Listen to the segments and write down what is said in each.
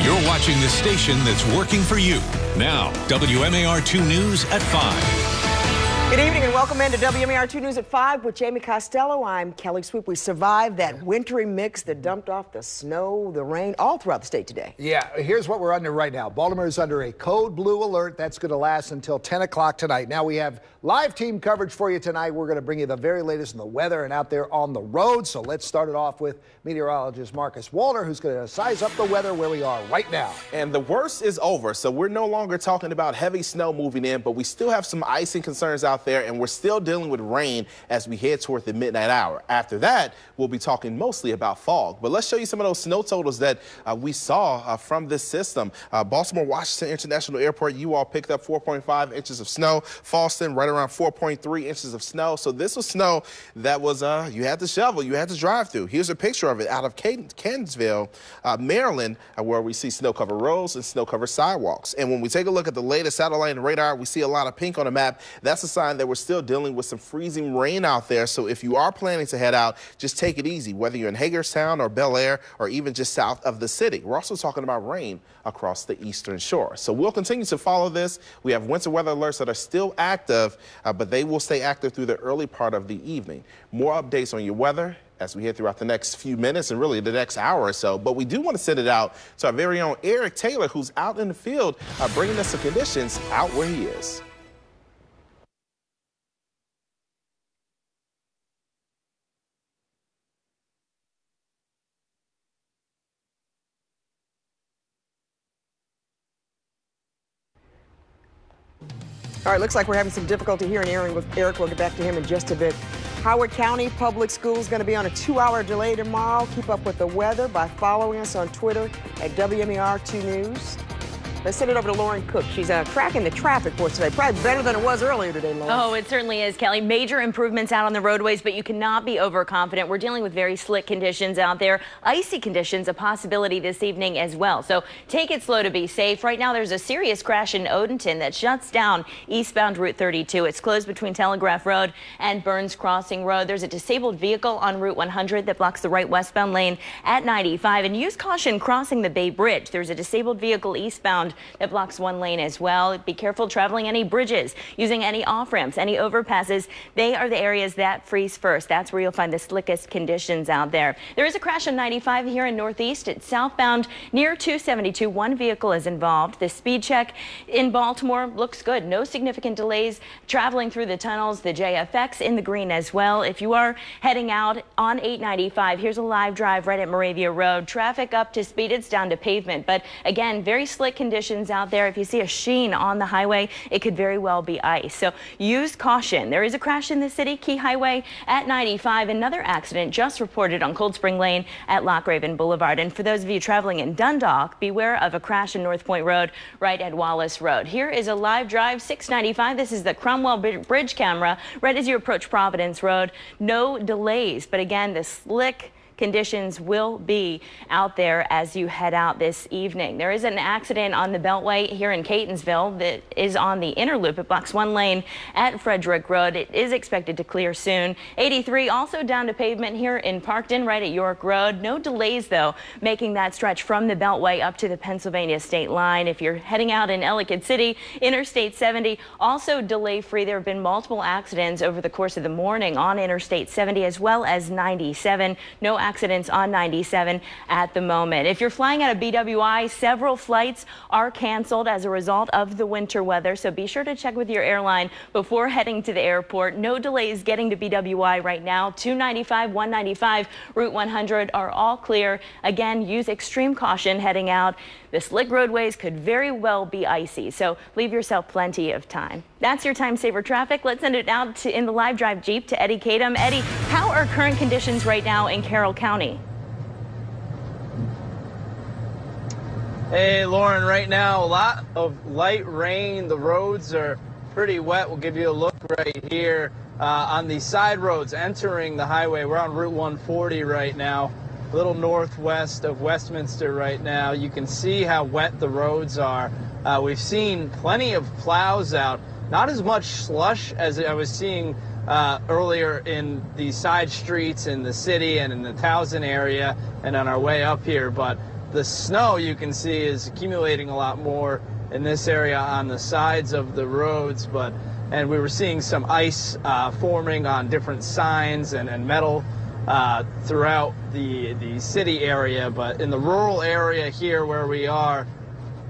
You're watching the station that's working for you. Now, WMAR2 News at 5. Good evening and welcome into WMAR2 News at 5 with Jamie Costello. I'm Kelly Swoop. We survived that wintry mix that dumped off the snow, the rain, all throughout the state today. Yeah, here's what we're under right now. Baltimore is under a code blue alert. That's going to last until 10 o'clock tonight. Now we have live team coverage for you tonight. We're going to bring you the very latest in the weather and out there on the road. So let's start it off with meteorologist Marcus Walter, who's going to size up the weather where we are right now. And the worst is over. So we're no longer talking about heavy snow moving in, but we still have some icing concerns out there, and we're still dealing with rain as we head toward the midnight hour. After that, we'll be talking mostly about fog. But let's show you some of those snow totals that we saw from this system. Baltimore Washington International Airport, you all picked up 4.5 inches of snow. Falston, right around 4.3 inches of snow. So this was snow that was, you had to shovel, you had to drive through. Here's a picture of it out of Catonsville, Maryland, where we see snow-covered roads and snow-covered sidewalks. And when we take a look at the latest satellite and radar, we see a lot of pink on the map. That's a sign that we're still dealing with some freezing rain out there. So if you are planning to head out, just take it easy, whether you're in Hagerstown or Bel Air or even just south of the city. We're also talking about rain across the eastern shore. So we'll continue to follow this. We have winter weather alerts that are still active, but they will stay active through the early part of the evening. More updates on your weather as we head throughout the next few minutes and really the next hour or so. But we do want to send it out to our very own Eric Taylor, who's out in the field bringing us the conditions out where he is. All right, looks like we're having some difficulty hearing Eric. We'll get back to him in just a bit. Howard County Public Schools going to be on a 2-hour delay tomorrow. Keep up with the weather by following us on Twitter at WMAR2 News. Let's send it over to Lauren Cook. She's tracking the traffic for us today. Probably better than it was earlier today, Lauren. Oh, it certainly is, Kelly. Major improvements out on the roadways, but you cannot be overconfident. We're dealing with very slick conditions out there. Icy conditions, a possibility this evening as well. So take it slow to be safe. Right now, there's a serious crash in Odenton that shuts down eastbound Route 32. It's closed between Telegraph Road and Burns Crossing Road. There's a disabled vehicle on Route 100 that blocks the right westbound lane at 95. And use caution crossing the Bay Bridge. There's a disabled vehicle eastbound that blocks one lane as well. Be careful traveling any bridges, using any off-ramps, any overpasses. They are the areas that freeze first. That's where you'll find the slickest conditions out there. There is a crash on 95 here in Northeast. It's southbound near 272. One vehicle is involved. The speed check in Baltimore looks good. No significant delays traveling through the tunnels. The JFX in the green as well. If you are heading out on 895, here's a live drive right at Moravia Road. Traffic up to speed. It's down to pavement. But again, very slick conditions out there. If you see a sheen on the highway, it could very well be ice. So use caution. There is a crash in the city, Key Highway at 95. Another accident just reported on Cold Spring Lane at Lochraven Boulevard. And for those of you traveling in Dundalk, beware of a crash in North Point Road right at Wallace Road. Here is a live drive 695. This is the Cromwell Bridge camera right as you approach Providence Road. No delays, but again, the slick conditions will be out there as you head out this evening. There is an accident on the Beltway here in Catonsville that is on the inner loop. It blocks one lane at Frederick Road. It is expected to clear soon. 83 also down to pavement here in Parkton right at York Road. No delays though, making that stretch from the Beltway up to the Pennsylvania state line. If you're heading out in Ellicott City, Interstate 70 also delay free. There have been multiple accidents over the course of the morning on Interstate 70 as well as 97. No accidents on 97 at the moment. If you're flying out of BWI, several flights are canceled as a result of the winter weather, so be sure to check with your airline before heading to the airport. No delays getting to BWI right now. 295, 195, Route 100 are all clear. Again, use extreme caution heading out. The slick roadways could very well be icy, so leave yourself plenty of time. That's your time saver traffic. Let's send it out in the live drive Jeep to Eddie Kadam. Eddie, how are current conditions right now in Carroll County? Hey, Lauren, right now, a lot of light rain. The roads are pretty wet. We'll give you a look right here on the side roads entering the highway. We're on Route 140 right now, a little northwest of Westminster right now. You can see how wet the roads are. We've seen plenty of plows out. Not as much slush as I was seeing earlier in the side streets in the city and in the Towson area and on our way up here, but the snow you can see is accumulating a lot more in this area on the sides of the roads, and we were seeing some ice forming on different signs and metal throughout the city area. But in the rural area here where we are,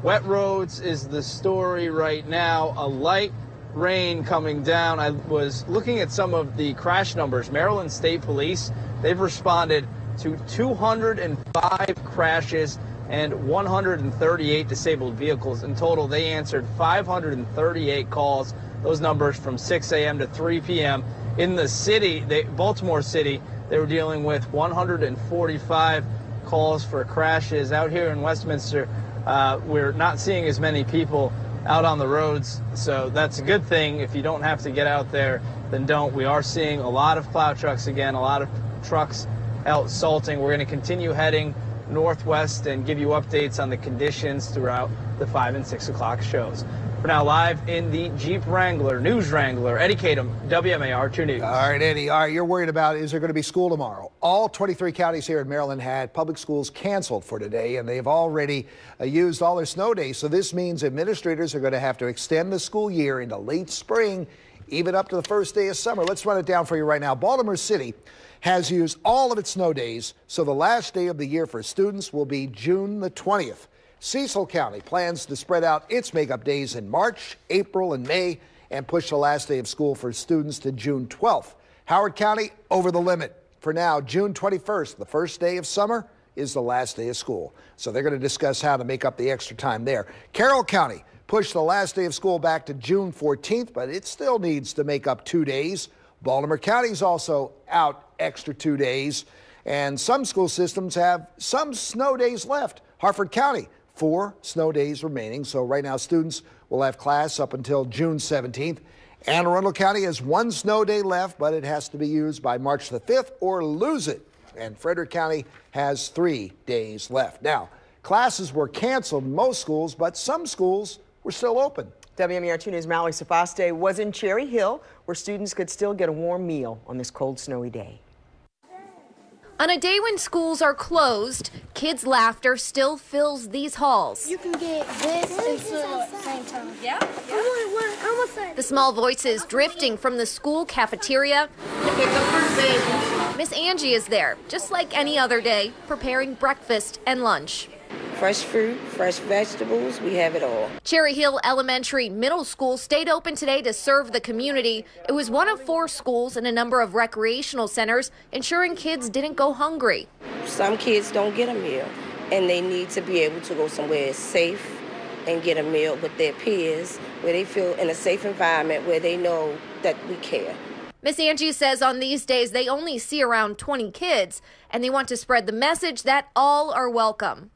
wet roads is the story right now. A light rain coming down. I was looking at some of the crash numbers. Maryland State Police, they've responded to 205 crashes and 138 disabled vehicles. In total, they answered 538 calls. Those numbers from 6 a.m. to 3 p.m. In the city, Baltimore City, they were dealing with 145 calls for crashes. Out here in Westminster, we're not seeing as many people out on the roads, so that's a good thing. If you don't have to get out there, then don't. We are seeing a lot of plow trucks again, a lot of trucks out salting. We're going to continue heading northwest and give you updates on the conditions throughout the 5 and 6 o'clock shows. For now, live in the Jeep Wrangler, News Wrangler, Eddie Kadum, WMAR 2 News. All right, Eddie. All right, you're worried about, is there going to be school tomorrow? All 23 counties here in Maryland had public schools canceled for today, and they've already used all their snow days. So this means administrators are going to have to extend the school year into late spring, even up to the first day of summer. Let's run it down for you right now. Baltimore City has used all of its snow days, so the last day of the year for students will be June the 20th. Cecil County plans to spread out its makeup days in March, April, and May and push the last day of school for students to June 12th. Howard County over the limit. For now, June 21st, the first day of summer, is the last day of school. So they're going to discuss how to make up the extra time there. Carroll County pushed the last day of school back to June 14th, but it still needs to make up 2 days. Baltimore County's also out extra 2 days, and some school systems have some snow days left. Harford County, 4 snow days remaining, so right now students will have class up until June 17th. Anne Arundel County has 1 snow day left, but it has to be used by March the 5th or lose it. And Frederick County has 3 days left. Now, classes were canceled in most schools, but some schools were still open. WMAR 2 News' Mallory Safaste was in Cherry Hill, where students could still get a warm meal on this cold, snowy day. On a day when schools are closed, kids' laughter still fills these halls. You can get this and at the same time. Yeah? The small voices drifting from the school cafeteria. Miss Angie is there, just like any other day, preparing breakfast and lunch. Fresh fruit, fresh vegetables, we have it all. Cherry Hill Elementary Middle School stayed open today to serve the community. It was one of 4 schools and a number of recreational centers, ensuring kids didn't go hungry. Some kids don't get a meal, and they need to be able to go somewhere safe and get a meal with their peers, where they feel in a safe environment, where they know that we care. Miss Angie says on these days they only see around 20 kids, and they want to spread the message that all are welcome.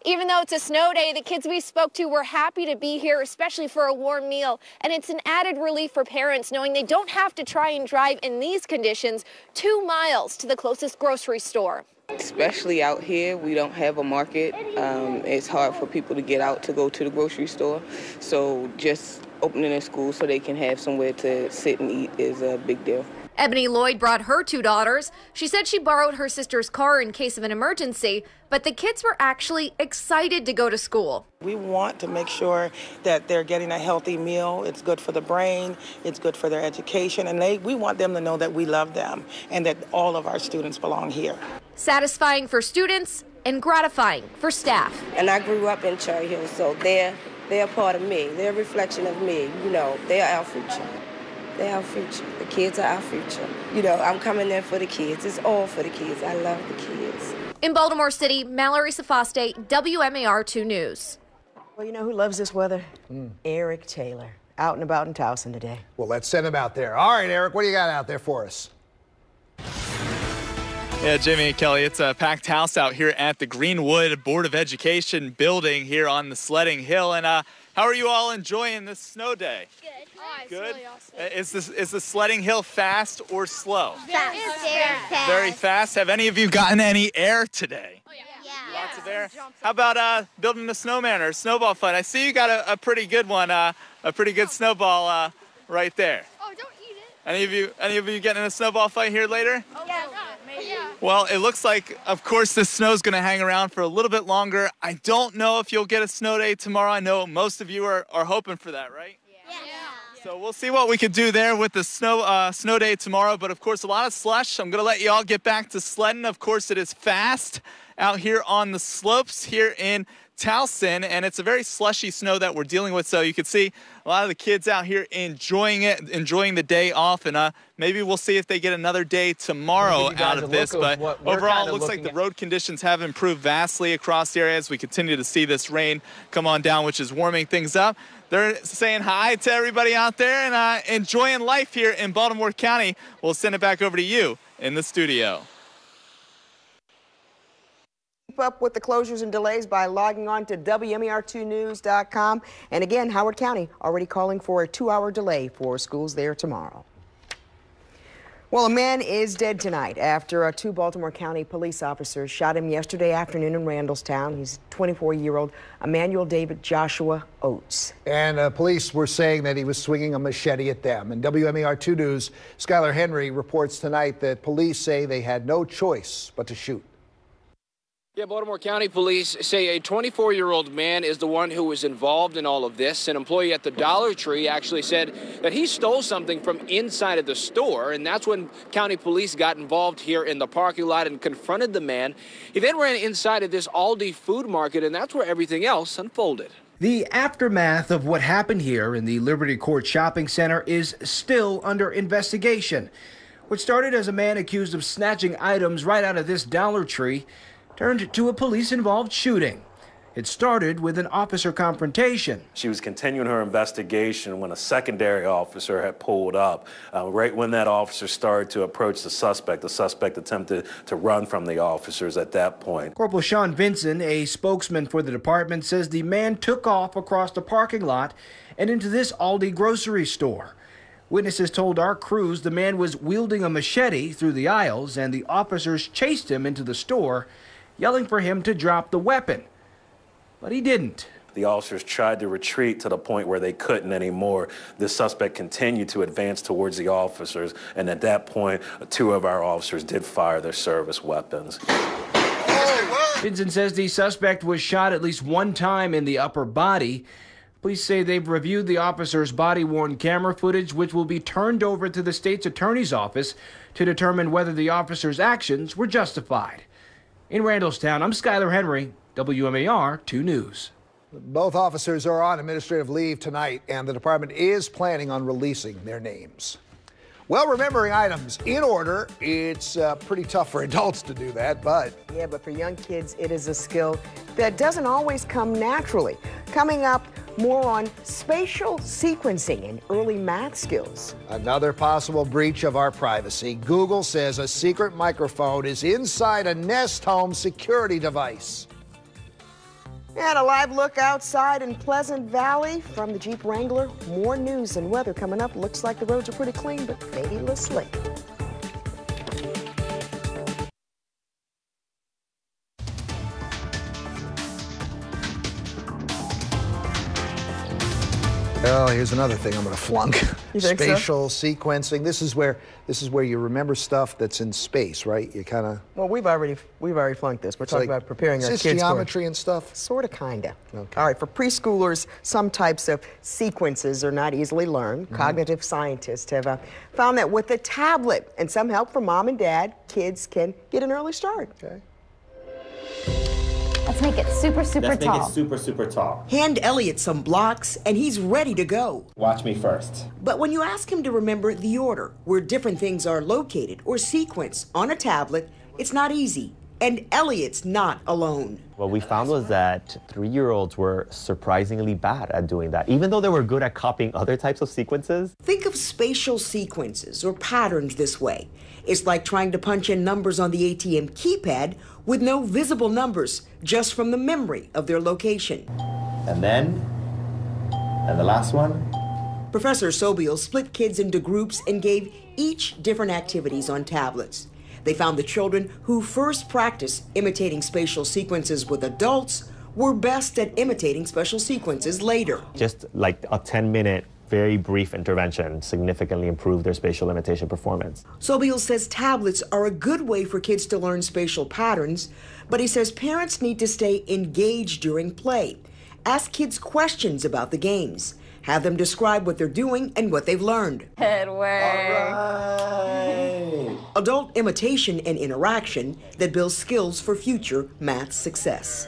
Even though it's a snow day, the kids we spoke to were happy to be here, especially for a warm meal. And it's an added relief for parents knowing they don't have to try and drive in these conditions 2 miles to the closest grocery store. Especially out here, we don't have a market. It's hard for people to get out to go to the grocery store. So just opening a school so they can have somewhere to sit and eat is a big deal. Ebony Lloyd brought her 2 daughters. She said she borrowed her sister's car in case of an emergency, but the kids were actually excited to go to school. We want to make sure that they're getting a healthy meal. It's good for the brain, it's good for their education, and we want them to know that we love them and that all of our students belong here. Satisfying for students and gratifying for staff. And I grew up in Cherry Hill, so they're a part of me. They're a reflection of me. You know, they're our future. They're our future. The kids are our future. You know, I'm coming there for the kids. It's all for the kids. I love the kids. In Baltimore City, Mallory Safaste, WMAR 2 News. Well, you know who loves this weather? Eric Taylor, out and about in Towson today. Well, let's send him out there. All right, Eric, what do you got out there for us? Yeah, Jimmy and Kelly, it's a packed house out here at the Greenwood Board of Education building here on the Sledding Hill. And how are you all enjoying this snow day? Good. Oh, Good? Really awesome. Is the sledding hill fast or slow? Fast. Very fast. Very fast. Have any of you gotten any air today? Oh, yeah. Lots of air. How about building a snowman or a snowball fight? I see you got a pretty good one, a pretty good snowball right there. Oh, don't eat it. Any of you getting in a snowball fight here later? Oh, yeah. Maybe. Yeah. Well, it looks like, of course, this snow's going to hang around for a little bit longer. I don't know if you'll get a snow day tomorrow. I know most of you are hoping for that, right? Yeah. So we'll see what we could do there with the snow day tomorrow. But, of course, a lot of slush. I'm going to let you all get back to sledding. Of course, it is fast out here on the slopes here in Towson, and it's a very slushy snow that we're dealing with. So you can see a lot of the kids out here enjoying it, enjoying the day off, and maybe we'll see if they get another day tomorrow out of this. But overall, it looks like the road conditions have improved vastly across the area as we continue to see this rain come on down, which is warming things up. They're saying hi to everybody out there and enjoying life here in Baltimore County. We'll send it back over to you in the studio. Keep up with the closures and delays by logging on to WMAR2news.com. And again, Howard County already calling for a 2-hour delay for schools there tomorrow. Well, a man is dead tonight after 2 Baltimore County police officers shot him yesterday afternoon in Randallstown. He's 24-year-old Emmanuel David Joshua Oates. And police were saying that he was swinging a machete at them. And WMAR2 News' Skylar Henry reports tonight that police say they had no choice but to shoot. Yeah, Baltimore County police say a 24-year-old man is the one who was involved in all of this. An employee at the Dollar Tree actually said that he stole something from inside of the store, and that's when county police got involved here in the parking lot and confronted the man. He then ran inside of this Aldi food market, and that's where everything else unfolded. The aftermath of what happened here in the Liberty Court Shopping Center is still under investigation. What started as a man accused of snatching items right out of this Dollar Tree turned to a police-involved shooting. It started with an officer confrontation. She was continuing her investigation when a secondary officer had pulled up. Right when that officer started to approach the suspect attempted to run from the officers at that point. Corporal Sean Vinson, a spokesman for the department, says the man took off across the parking lot and into this Aldi grocery store. Witnesses told our crews the man was wielding a machete through the aisles, and the officers chased him into the store, yelling for him to drop the weapon. But he didn't. The officers tried to retreat to the point where they couldn't anymore. The suspect continued to advance towards the officers, and at that point, 2 of our officers did fire their service weapons. Vinson says the suspect was shot at least 1 time in the upper body. Police say they've reviewed the officer's body-worn camera footage, which will be turned over to the state's attorney's office to determine whether the officer's actions were justified. In Randallstown, I'm Skylar Henry, WMAR 2 News. Both officers are on administrative leave tonight, and the department is planning on releasing their names. Well, remembering items in order, it's pretty tough for adults to do that, but... Yeah, but for young kids, it is a skill that doesn't always come naturally. Coming up, more on spatial sequencing and early math skills. Another possible breach of our privacy. Google says a secret microphone is inside a Nest Home security device. And a live look outside in Pleasant Valley from the Jeep Wrangler. More news and weather coming up. Looks like the roads are pretty clean, but maybe a little slick. Oh, here's another thing I'm going to flunk. You think Spatial sequencing. This is where you remember stuff that's in space, right? You kind of. Well, we've already flunked this. We're talking about preparing our kids for geometry and stuff. Sort of, kinda. Okay. All right. For preschoolers, some types of sequences are not easily learned. Cognitive scientists have found that with a tablet and some help from mom and dad, kids can get an early start. Okay. Let's make it super, super tall. Let's make it super, super tall. Hand Elliot some blocks, and he's ready to go. Watch me first. But when you ask him to remember the order, where different things are located or sequenced on a tablet, it's not easy. And Elliot's not alone. What we found was that 3-year-olds were surprisingly bad at doing that, even though they were good at copying other types of sequences. Think of spatial sequences or patterns this way. It's like trying to punch in numbers on the ATM keypad with no visible numbers, just from the memory of their location. And the last one. Professor Sobiel split kids into groups and gave each different activities on tablets. They found the children who first practiced imitating spatial sequences with adults were best at imitating special sequences later. Just like a 10-minute very brief intervention significantly improved their spatial limitation performance. Sobiel says tablets are a good way for kids to learn spatial patterns, but he says parents need to stay engaged during play. Ask kids questions about the games. Have them describe what they're doing and what they've learned. Good work. Adult imitation and interaction that builds skills for future math success.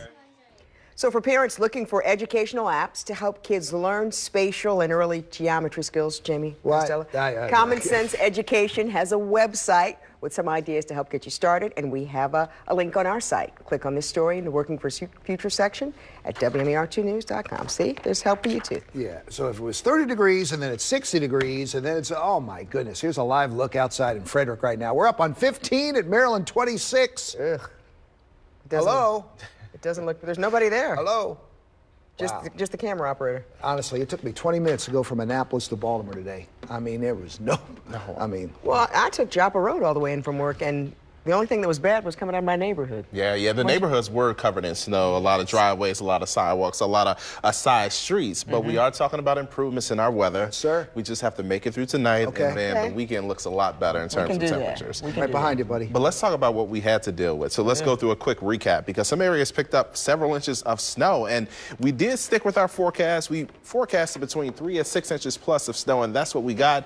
So for parents looking for educational apps to help kids learn spatial and early geometry skills, Jamie, Costello, Common Sense Education has a website with some ideas to help get you started, and we have a link on our site. Click on this story in the Working for Future section at WMAR2news.com. See, there's help for you too. Yeah, so if it was 30 degrees and then it's 60 degrees and then it's, oh my goodness, here's a live look outside in Frederick right now. We're up on 15 at Maryland 26. Ugh. Hello? It doesn't look, there's nobody there. Hello? Just the camera operator. Honestly, it took me 20 minutes to go from Annapolis to Baltimore today. I mean, there was no. Well, I took Joppa Road all the way in from work, and the only thing that was bad was coming out of my neighborhood. Yeah, the neighborhoods were covered in snow, a lot of driveways, a lot of sidewalks, a lot of side streets, but we are talking about improvements in our weather. Sir. We just have to make it through tonight, and then the weekend looks a lot better in terms of temperatures. Right behind you, buddy. But let's talk about what we had to deal with. So let's go through a quick recap, because some areas picked up several inches of snow, and we did stick with our forecast. We forecasted between 3 and 6 inches plus of snow, and that's what we got.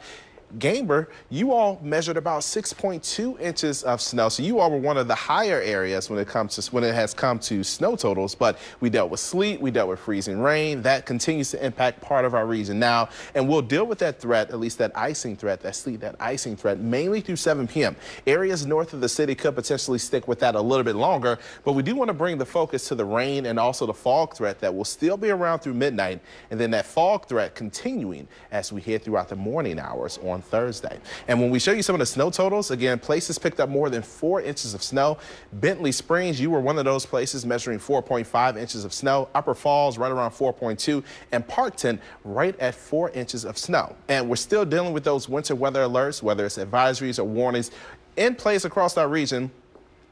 Gamber, you all measured about 6.2 inches of snow, so you all were one of the higher areas when it has come to snow totals. But we dealt with sleet, we dealt with freezing rain. That continues to impact part of our region now, and we'll deal with that threat, at least that icing threat, that sleet, that icing threat, mainly through 7 p.m. Areas north of the city could potentially stick with that a little bit longer, but we do want to bring the focus to the rain and also the fog threat that will still be around through midnight, and then that fog threat continuing as we head throughout the morning hours on Thursday. And when we show you some of the snow totals, again, places picked up more than 4 inches of snow. Bentley Springs, you were one of those places measuring 4.5 inches of snow. Upper Falls right around 4.2, and Parkton right at 4 inches of snow. And we're still dealing with those winter weather alerts, whether it's advisories or warnings in place across our region.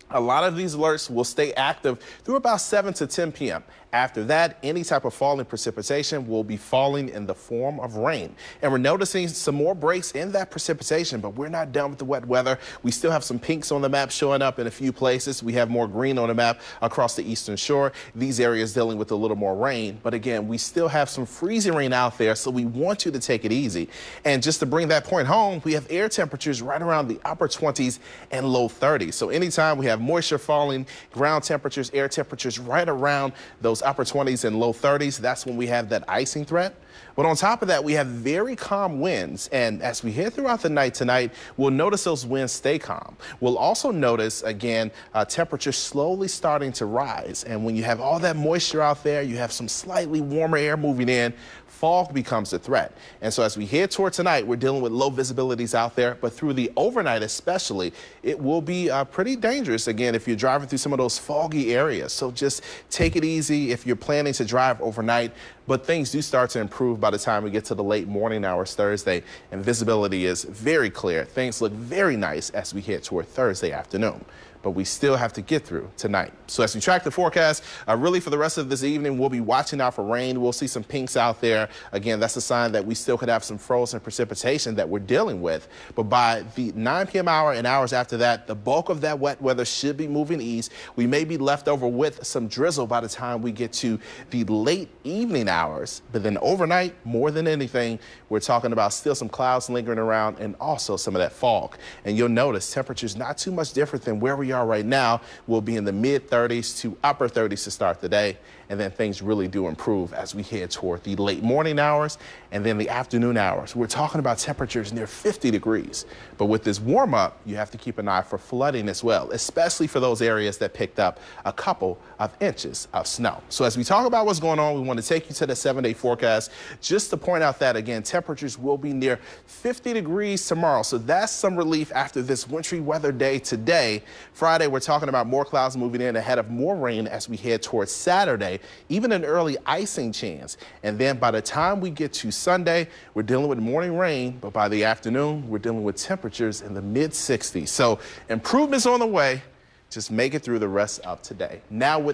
A lot of these alerts will stay active through about 7 to 10 p.m. After that, any type of falling precipitation will be falling in the form of rain. And we're noticing some more breaks in that precipitation, but we're not done with the wet weather. We still have some pinks on the map showing up in a few places. We have more green on the map across the eastern shore. These areas dealing with a little more rain. But again, we still have some freezing rain out there, so we want you to take it easy. And just to bring that point home, we have air temperatures right around the upper 20s and low 30s. So anytime we have moisture falling, ground temperatures, air temperatures right around those upper 20s and low 30s, that's when we have that icing threat. But on top of that, we have very calm winds, and as we head throughout the night tonight, we'll notice those winds stay calm. We'll also notice, again, temperatures slowly starting to rise, and when you have all that moisture out there, you have some slightly warmer air moving in, fog becomes a threat. And so as we head toward tonight, we're dealing with low visibilities out there, but through the overnight especially, it will be pretty dangerous, again, if you're driving through some of those foggy areas. So just take it easy if you're planning to drive overnight, but things do start to improve by the time we get to the late morning hours Thursday, and visibility is very clear. Things look very nice as we head toward Thursday afternoon. But we still have to get through tonight. So as we track the forecast, really for the rest of this evening, we'll be watching out for rain. We'll see some pinks out there. Again, that's a sign that we still could have some frozen precipitation that we're dealing with. But by the 9 p.m. hour and hours after that, the bulk of that wet weather should be moving east. We may be left over with some drizzle by the time we get to the late evening hours. But then overnight, more than anything, we're talking about still some clouds lingering around and also some of that fog. And you'll notice temperatures not too much different than where we are right now. We'll be in the mid-30s to upper 30s to start the day, and then things really do improve as we head toward the late morning hours and then the afternoon hours. We're talking about temperatures near 50 degrees. But with this warm up, you have to keep an eye for flooding as well, especially for those areas that picked up a couple of inches of snow. So as we talk about what's going on, we want to take you to the 7-day forecast just to point out that, again, temperatures will be near 50 degrees tomorrow. So that's some relief after this wintry weather day today. Friday, we're talking about more clouds moving in ahead of more rain as we head towards Saturday, even an early icing chance. And then by the time we get to Sunday, we're dealing with morning rain, but by the afternoon, we're dealing with temperatures in the mid-60s. So improvements on the way. Just make it through the rest of today. Now with